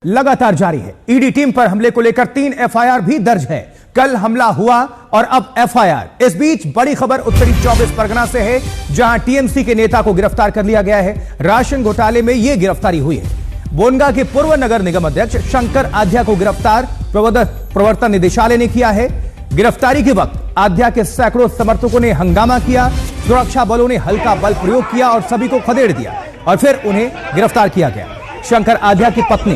लगातार जारी है। ईडी टीम पर हमले को लेकर 3 एफआईआर भी दर्ज है। कल हमला हुआ और अब एफआईआर। इस बीच बड़ी खबर उत्तरी 24 परगना से है, जहां टीएमसी के नेता को गिरफ्तार कर लिया गया है। राशन घोटाले में यह गिरफ्तारी हुई है। बोनगा के पूर्व नगर निगम अध्यक्ष शंकर आध्या को गिरफ्तार प्रवर्तन निदेशालय ने किया है। गिरफ्तारी के वक्त आध्या के सैकड़ों समर्थकों ने हंगामा किया। सुरक्षा बलों ने हल्का बल प्रयोग किया और सभी को खदेड़ दिया और फिर उन्हें गिरफ्तार किया गया। शंकर आध्या की पत्नी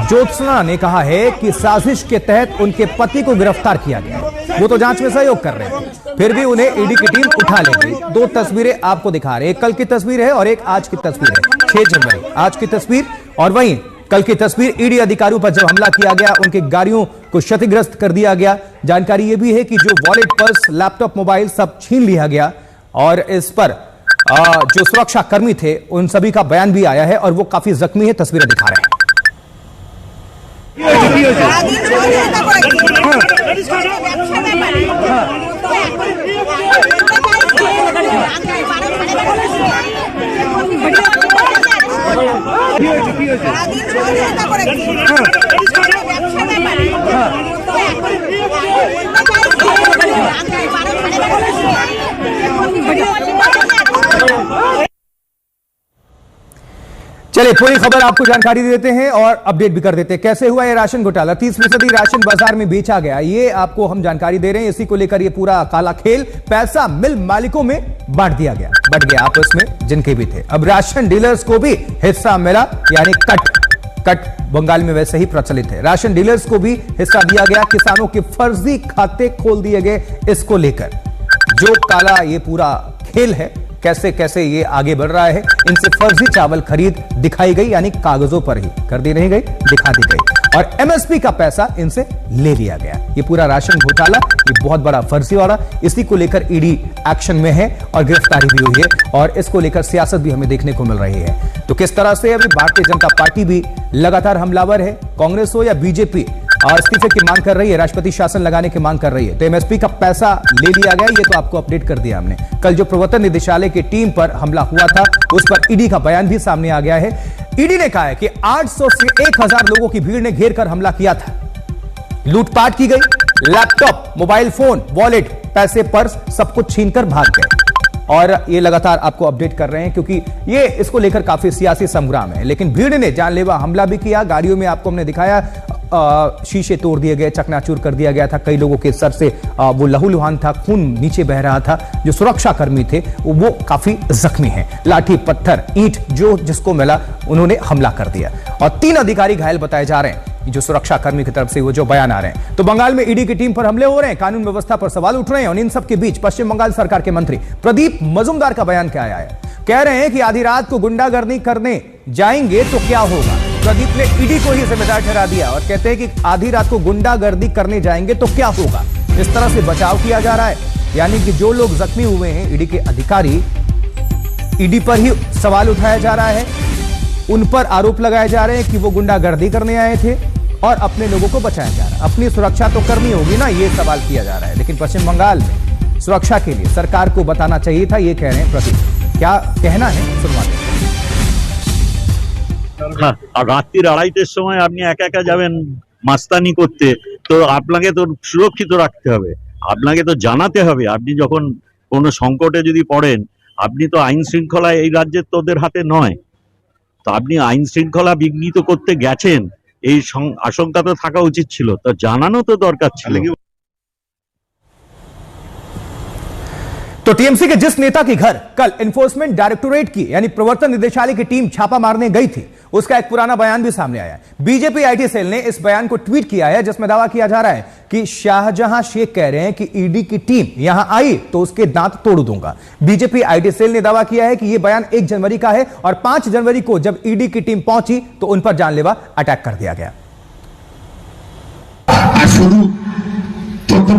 ज्योत्सना ने कहा है कि साजिश के तहत उनके पति को गिरफ्तार किया गया। वो तो जांच में सहयोग कर रहे हैं, फिर भी उन्हें ईडी की टीम उठा ले गई। 2 तस्वीरें आपको दिखा रहे हैं, एक कल की तस्वीर है और एक आज की तस्वीर है। 6 जनवरी आज की तस्वीर और वहीं कल की तस्वीर। ईडी अधिकारियों पर जब हमला किया गया, उनकी गाड़ियों को क्षतिग्रस्त कर दिया गया। जानकारी यह भी है कि जो वॉलेट, पर्स, लैपटॉप, मोबाइल सब छीन लिया गया और इस पर जो सुरक्षा कर्मी थे उन सभी का बयान भी आया है और वो काफी जख्मी है। तस्वीरें दिखा रहे हैं। चलिए पूरी खबर आपको जानकारी देते हैं और अपडेट भी कर देते हैं। कैसे हुआ ये राशन घोटाला? 30% राशन बाजार में बेचा गया, ये आपको हम जानकारी दे रहे हैं। इसी को लेकर ये पूरा काला खेल, पैसा मिल मालिकों में बांट दिया गया, बट गया आपस में जिनके भी थे। अब राशन डीलर्स को भी हिस्सा मिला, यानी कट बंगाल में वैसे ही प्रचलित है। राशन डीलर्स को भी हिस्सा दिया गया। किसानों के फर्जी खाते खोल दिए गए। इसको लेकर जो काला ये पूरा खेल है, कैसे कैसे ये आगे बढ़ रहा है, इनसे फर्जी चावल खरीद दिखाई गई, यानी कागजों पर ही कर दी नहीं गई, दिखा दी गई और एमएसपी का पैसा इनसे ले लिया गया। ये पूरा राशन घोटाला, ये बहुत बड़ा फर्जीवाड़ा, इसी को लेकर ईडी एक्शन में है और गिरफ्तारी भी हुई है और इसको लेकर सियासत भी हमें देखने को मिल रही है। तो किस तरह से अभी भारतीय जनता पार्टी भी लगातार हमलावर है, कांग्रेस हो या बीजेपी इस्तीफे की मांग कर रही है, राष्ट्रपति शासन लगाने की मांग कर रही है। तो एमएसपी का पैसा ले लिया गया, ये तो आपको अपडेट कर दिया हमने। कल जो प्रवर्तन निदेशालय की टीम पर हमला हुआ था, उस पर ईडी का बयान भी सामने आ गया है। ईडी ने कहा है कि 800 से 1000 लोगों की भीड़ ने घेर कर हमला किया था। लूटपाट की गई, लैपटॉप, मोबाइल फोन, वॉलेट, पैसे, पर्स सब कुछ छीनकर भाग गए और ये लगातार आपको अपडेट कर रहे हैं क्योंकि ये इसको लेकर काफी सियासी संग्राम है। लेकिन भीड़ ने जानलेवा हमला भी किया। गाड़ियों में आपको हमने दिखाया शीशे तोड़ दिए गए, चकनाचूर कर दिया गया था। कई लोगों के सर से वो लहूलुहान था, खून नीचे बह रहा था। जो सुरक्षा कर्मी थे वो काफी जख्मी हैं। लाठी, पत्थर, ईंट जो जिसको मिला उन्होंने हमला कर दिया और 3 अधिकारी घायल बताए जा रहे हैं, जो सुरक्षा कर्मी की तरफ से वो जो बयान आ रहे हैं। तो बंगाल में ईडी की टीम पर हमले हो रहे हैं, कानून व्यवस्था पर सवाल उठ रहे हैं और इन सब के बीच पश्चिम बंगाल सरकार के मंत्री प्रदीप मजूमदार का बयान क्या आया है? कह रहे हैं कि आधी रात को गुंडागर्दी करने जाएंगे तो क्या होगा। प्रदीप ने ईडी को ही जिम्मेदार ठहरा दिया और कहते हैं कि आधी रात को गुंडागर्दी करने जाएंगे तो क्या होगा। इस तरह से बचाव किया जा रहा है, यानी कि जो लोग जख्मी हुए हैं ईडी के अधिकारी, ईडी पर ही सवाल उठाया जा रहा है, उन पर आरोप लगाए जा रहे हैं कि वो गुंडागर्दी करने आए थे और अपने लोगों को बचाया जा रहा है। अपनी सुरक्षा तो करनी होगी ना, ये सवाल किया जा रहा है। लेकिन पश्चिम बंगाल में सुरक्षा के लिए सरकार को बताना चाहिए था, ये कह रहे हैं प्रदीप। क्या कहना है सुनवाते हैं। রাত্রির 2:30টার সময় আপনি একা একা যাবেন মাস্তানি করতে, তো আপনাকে তো সুরক্ষিত রাখতে হবে, আপনাকে তো জানাতে হবে। আপনি যখন কোনো সংকটে যদি পড়েন, আপনি তো আইন শৃঙ্খলা এই রাজ্যের তো ওদের হাতে নয়, তো আপনি আইন শৃঙ্খলা বিঘ্নিত করতে গেছেন, এই আশঙ্কা তো থাকা উচিত ছিল, তো জানানো তো দরকার ছিল। तो टीएमसी के जिस नेता के घर कल एनफोर्समेंट डायरेक्टोरेट की यानी प्रवर्तन निदेशालय की टीम छापा मारने गई थी, उसका एक पुराना बयान भी सामने आया है। बीजेपी आईटी सेल ने इस बयान को ट्वीट किया है, जिसमें दावा किया जा रहा है कि शाहजहां शेख कह रहे हैं कि ईडी की टीम यहां आई तो उसके दांत तोड़ दूंगा। बीजेपी आईटी सेल ने दावा किया है कि यह बयान 1 जनवरी का है और 5 जनवरी को जब ईडी की टीम पहुंची तो उन पर जानलेवा अटैक कर दिया गया।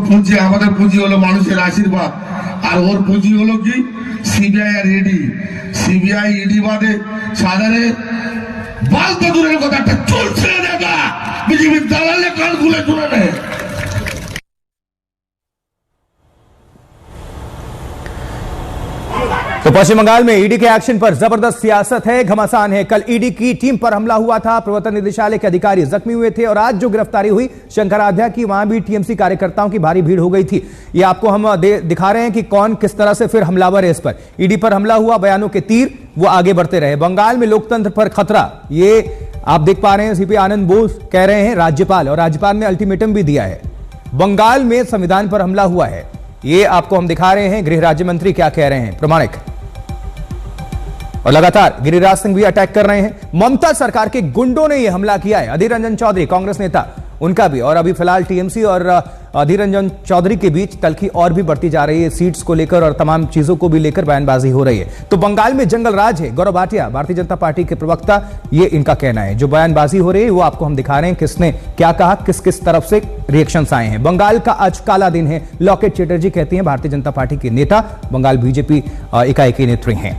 পুঁজি আমাদের পুঁজি হলো মানুষের আশীর্বাদ, আর ওর পুঁজি হলো কি CBI R E D. CBI ED বাদে সাধারণে বাল তো দূরের কথা, একটা চুল ছেড়ে দেখা বিজেপির দালালে কান খুলে শুনে নেয়। तो पश्चिम बंगाल में ईडी के एक्शन पर जबरदस्त सियासत है, घमासान है। कल ईडी की टीम पर हमला हुआ था, प्रवर्तन निदेशालय के अधिकारी जख्मी हुए थे और आज जो गिरफ्तारी हुई शंकराध्याय की, वहां भी टीएमसी कार्यकर्ताओं की भारी भीड़ हो गई थी। ये आपको हम दिखा रहे हैं कि कौन किस तरह से फिर हमलावर है। इस पर ईडी पर हमला हुआ, बयानों के तीर वो आगे बढ़ते रहे। बंगाल में लोकतंत्र पर खतरा, ये आप देख पा रहे हैं। सीपी आनंद बोस कह रहे हैं राज्यपाल, और राज्यपाल ने अल्टीमेटम भी दिया है। बंगाल में संविधान पर हमला हुआ है, ये आपको हम दिखा रहे हैं। गृह राज्य मंत्री क्या कह रहे हैं, प्रमाणिक। और लगातार गिरिराज सिंह भी अटैक कर रहे हैं। ममता सरकार के गुंडों ने यह हमला किया है। अधीर रंजन चौधरी कांग्रेस नेता, उनका भी, और अभी फिलहाल टीएमसी और अधीर रंजन चौधरी के बीच तल्खी और भी बढ़ती जा रही है, सीट्स को लेकर और तमाम चीजों को भी लेकर बयानबाजी हो रही है। तो बंगाल में जंगल राज है। गौरव भाटिया, भारतीय जनता पार्टी के प्रवक्ता, ये इनका कहना है। जो बयानबाजी हो रही है वो आपको हम दिखा रहे हैं, किसने क्या कहा, किस किस तरफ से रिएक्शंस आए हैं। बंगाल का आज काला दिन है, लॉकेट चैटर्जी कहती हैं, भारतीय जनता पार्टी के नेता, बंगाल बीजेपी इकाई के नेत्री हैं।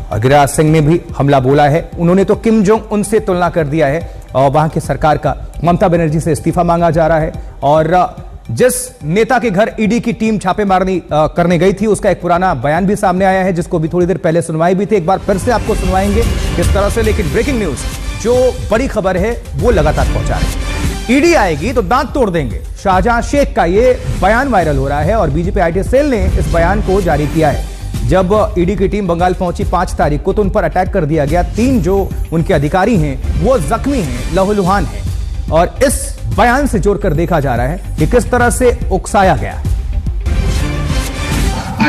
और गिरिराज सिंह ने भी हमला बोला है। उन्होंने तो किम जोंग उन से तुलना कर दिया है और वहां की सरकार का। ममता बनर्जी से इस्तीफा मांगा जा रहा है। और जिस नेता के घर ईडी की टीम छापेमारी करने गई थी, उसका एक पुराना बयान भी सामने आया है, जिसको भी थोड़ी देर पहले सुनवाई भी थी। एक बार फिर से आपको सुनवाएंगे किस तरह से। लेकिन ब्रेकिंग न्यूज, जो बड़ी खबर है वो लगातार पहुंचा रहे हैं। ईडी आएगी तो दांत तोड़ देंगे, शाहजहां शेख का ये बयान वायरल हो रहा है और बीजेपी आईटी सेल ने इस बयान को जारी किया है। जब ईडी की टीम बंगाल पहुंची 5 तारीख को, तो उन पर अटैक कर दिया गया। 3 जो उनके अधिकारी हैं वो जख्मी हैं, लहूलुहान हैं। और इस बयान से जोड़कर देखा जा रहा है कि किस तरह से उकसाया गया।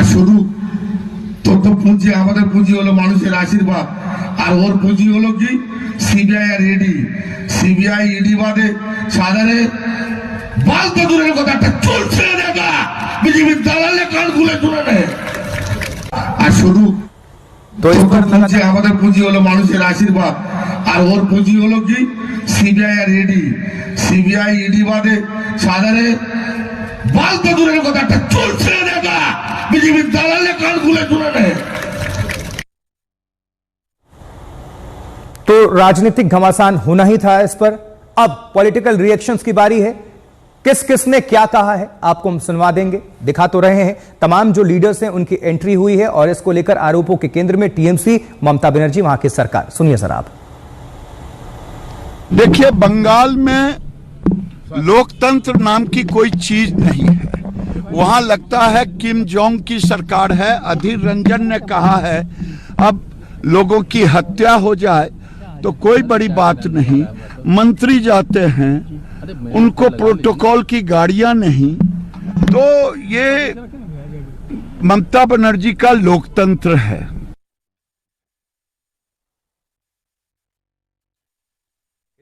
শুরু তো পুঁজি, আমাদের পুঁজি হলো মানুষের আশীর্বাদ, আর ওর পুঁজি হলো কি CBI R E D. CBI ED বাদে সাধারণে বাল তো দূরের কথা, একটা চুল ছেড়ে দেখা বিজেপির দালালে কান খুলে শুনে নেয়। আর শুরু तो इस पर পুঁজি, আমাদের পুঁজি হলো মানুষের আশীর্বাদ, আর ওর পুঁজি হলো কি CBI R E D. CBI ED বাদে সাধারণে বাল তো দূরের কথা, একটা চুল ছেড়ে দেখা বিজেপির দালালে কান খুলে শুনে নেয়। तो राजनीतिक घमासान होना ही था इस पर। अब पॉलिटिकल रिएक्शंस की बारी है। किस किसने क्या कहा है आपको हम सुनवा देंगे। दिखा तो रहे हैं तमाम जो लीडर्स हैं उनकी एंट्री हुई है और इसको लेकर आरोपों के केंद्र में टीएमसी, ममता बनर्जी, वहां की सरकार। सुनिए सर आप। देखिए, बंगाल में लोकतंत्र नाम की कोई चीज नहीं है। वहां लगता है किम जोंग की सरकार है। अधीर रंजन ने कहा है अब लोगों की हत्या हो जाए तो कोई बड़ी बात नहीं, मंत्री जाते हैं, उनको प्रोटोकॉल की गाड़ियां नहीं। तो ये ममता बनर्जी का लोकतंत्र है।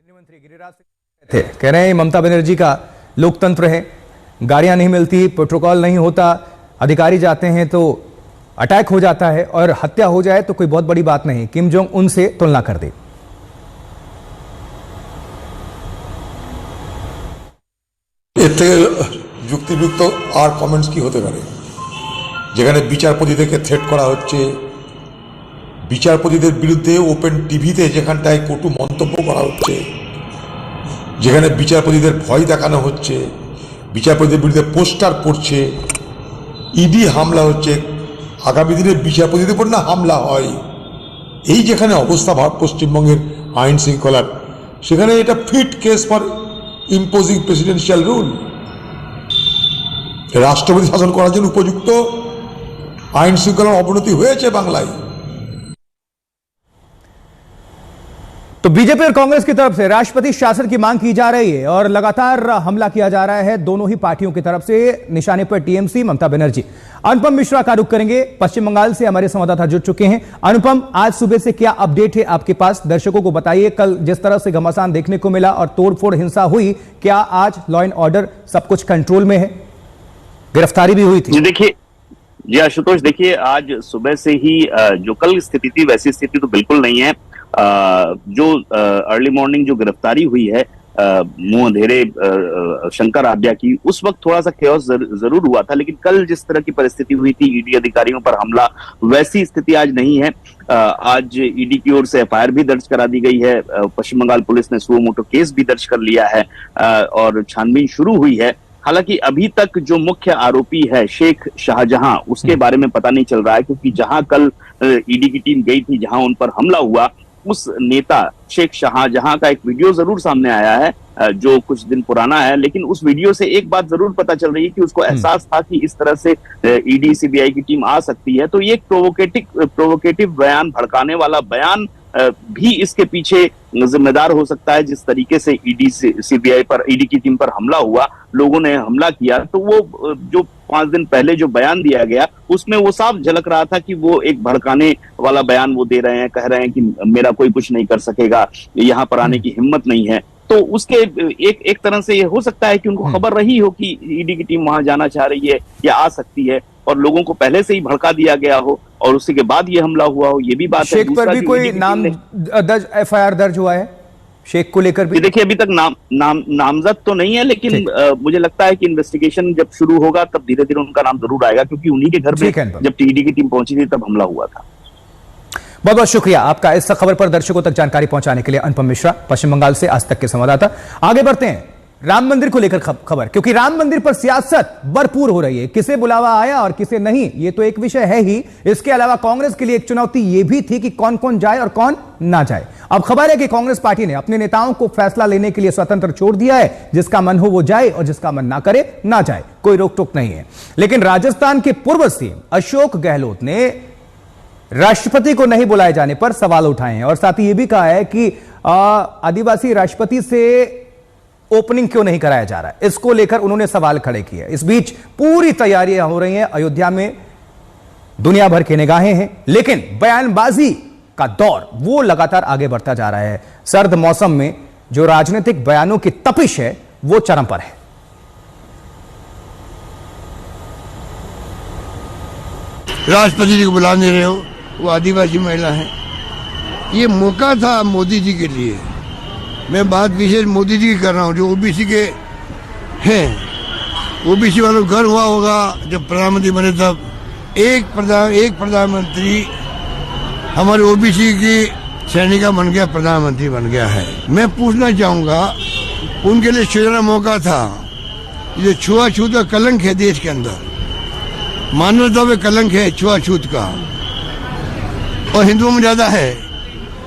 मंत्री गिरिराज सिंह थे, कह रहे हैं ममता बनर्जी का लोकतंत्र है, गाड़ियां नहीं मिलती, प्रोटोकॉल नहीं होता, अधिकारी जाते हैं तो अटैक हो जाता है और हत्या हो जाए तो कोई बहुत बड़ी बात नहीं, किम जोंग उनसे तुलना कर दे। এর থেকে যুক্তিযুক্ত আর কমেন্টস কি হতে পারে, যেখানে বিচারপতিদেরকে থ্রেট করা হচ্ছে, বিচারপতিদের বিরুদ্ধে ওপেন টিভিতে যেখানটায় কটু মন্তব্য করা হচ্ছে, যেখানে বিচারপতিদের ভয় দেখানো হচ্ছে, বিচারপতিদের বিরুদ্ধে পোস্টার পড়ছে, ইডি হামলা হচ্ছে, আগামী দিনে বিচারপতিদের উপর না হামলা হয়, এই যেখানে অবস্থা পশ্চিমবঙ্গের আইন শৃঙ্খলার, সেখানে এটা fit case for imposing presidential rule. রাষ্ট্রপতি শাসন করার জন্য উপযুক্ত আইন শৃঙ্খলার অবনতি হয়েছে বাংলায়। तो बीजेपी और कांग्रेस की तरफ से राष्ट्रपति शासन की मांग की जा रही है और लगातार हमला किया जा रहा है दोनों ही पार्टियों की तरफ से। निशाने पर टीएमसी, ममता बनर्जी। अनुपम मिश्रा का रुख करेंगे, पश्चिम बंगाल से हमारे संवाददाता जुड़ चुके हैं। अनुपम, आज सुबह से क्या अपडेट है आपके पास, दर्शकों को बताइए। कल जिस तरह से घमासान देखने को मिला और तोड़फोड़ हिंसा हुई, क्या आज लॉ एंड ऑर्डर सब कुछ कंट्रोल में है? गिरफ्तारी भी हुई थी। देखिए जी आशुतोश, देखिए आज सुबह से ही जो कल स्थिति थी वैसी स्थिति तो बिल्कुल नहीं है। जो अर्ली मॉर्निंग जो गिरफ्तारी हुई है मुंह अंधेरे शंकराध्याय की, उस वक्त थोड़ा सा chaos जरूर हुआ था, लेकिन कल जिस तरह की परिस्थिति हुई थी, ईडी अधिकारियों पर हमला, वैसी स्थिति आज नहीं है। आज ईडी की ओर से एफआईआर भी दर्ज करा दी गई है। पश्चिम बंगाल पुलिस ने सुओ मोटो केस भी दर्ज कर लिया है और छानबीन शुरू हुई है। हालांकि अभी तक जो मुख्य आरोपी है शेख शाहजहां, उसके बारे में पता नहीं चल रहा है, क्योंकि जहां कल ईडी की टीम गई थी, जहां उन पर हमला हुआ, उस नेता शेख शाहजहां का एक वीडियो जरूर सामने आया है जो कुछ दिन पुराना है, लेकिन उस वीडियो से एक बात जरूर पता चल रही है कि उसको एहसास था कि इस तरह से ईडी सीबीआई की टीम आ सकती है। तो ये एक प्रोवोकेटिव बयान, भड़काने वाला बयान भी इसके पीछे जिम्मेदार हो सकता है। जिस तरीके से ईडी सीबीआई पर, ईडी की टीम पर हमला हुआ, लोगों ने हमला किया, तो वो जो 5 दिन पहले जो बयान दिया गया, उसमें वो साफ झलक रहा था कि वो एक भड़काने वाला बयान वो दे रहे हैं, कह रहे हैं कि मेरा कोई कुछ नहीं कर सकेगा, यहाँ पर आने की हिम्मत नहीं है। तो उसके एक तरह से ये हो सकता है कि उनको खबर रही हो कि ईडी की टीम वहां जाना चाह रही है या आ सकती है, और लोगों को पहले से ही भड़का दिया गया हो और उसी के बाद ये हमला हुआ हो, ये भी बात है। शेख पर भी कोई नाम दर्ज, एफआईआर दर्ज हुआ है शेख को लेकर भी? देखिए, अभी तक नामजद तो नहीं है, लेकिन मुझे लगता है कि इन्वेस्टिगेशन जब शुरू होगा तब धीरे धीरे उनका नाम जरूर आएगा, क्योंकि उन्हीं के घर में जब ईडी की टीम पहुंची थी तब हमला हुआ था। बहुत बहुत शुक्रिया आपका इस खबर पर दर्शकों तक जानकारी पहुंचाने के लिए, अनुपम मिश्रा, पश्चिम बंगाल से आज तक के संवाददाता। आगे बढ़ते हैं राम मंदिर को लेकर खबर, क्योंकि राम मंदिर पर सियासत भरपूर हो रही है। किसे बुलावा आया और किसे नहीं, यह तो एक विषय है ही, इसके अलावा कांग्रेस के लिए एक चुनौती यह भी थी कि कौन कौन जाए और कौन ना जाए। अब खबर है कि कांग्रेस पार्टी ने अपने नेताओं को फैसला लेने के लिए स्वतंत्र छोड़ दिया है, जिसका मन हो वो जाए और जिसका मन ना करे ना जाए, कोई रोक टोक नहीं है। लेकिन राजस्थान के पूर्व सीएम अशोक गहलोत ने राष्ट्रपति को नहीं बुलाए जाने पर सवाल उठाए हैं, और साथ ही यह भी कहा है कि आदिवासी राष्ट्रपति से ओपनिंग क्यों नहीं कराया जा रहा है, इसको लेकर उन्होंने सवाल खड़े किए। इस बीच पूरी तैयारियां हो रही हैं, अयोध्या में दुनिया भर की निगाहें हैं, लेकिन बयानबाजी का दौर वो लगातार आगे बढ़ता जा रहा है। सर्द मौसम में जो राजनीतिक बयानों की तपिश है वो चरम पर है। राष्ट्रपति जी को बुला नहीं रहे हो, वो आदिवासी महिला है। ये मौका था मोदी जी के लिए। मैं बात विशेष मोदी जी की कर रहा हूँ, जो ओबीसी के हैं। ओबीसी वालों को गर्व हुआ होगा जब प्रधानमंत्री बने तब। एक प्रधानमंत्री हमारे ओबीसी की श्रेणी का बन गया, प्रधानमंत्री बन गया है। मैं पूछना चाहूँगा, उनके लिए सुनहरा मौका था। ये छुआछूत का कलंक है देश के अंदर, मानवता में कलंक है छुआछूत का, और हिंदुओं में ज्यादा है।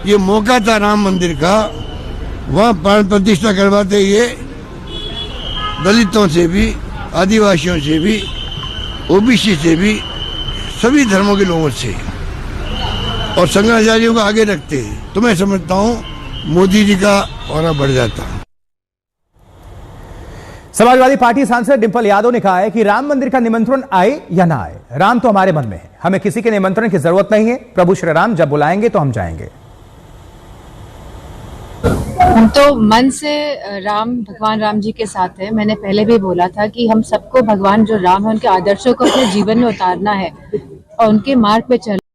ये मौका था राम मंदिर का, वहाँ प्राण प्रतिष्ठा करवाते ये दलितों से भी, आदिवासियों से भी, ओबीसी से भी, सभी धर्मों के लोगों से, और शंकराचार्यों को आगे रखते। तो मैं समझता हूँ मोदी जी का ऑरा बढ़ जाता। समाजवादी पार्टी सांसद डिंपल यादव ने कहा है कि राम मंदिर का निमंत्रण आए या ना आए, राम तो हमारे मन में है, हमें किसी के निमंत्रण की जरूरत नहीं है। प्रभु श्री राम जब बुलाएंगे तो हम जाएंगे। हम तो मन से भगवान राम जी के साथ है। मैंने पहले भी बोला था कि हम सबको भगवान जो राम है उनके आदर्शों को अपने जीवन में उतारना है और उनके मार्ग पे चलना।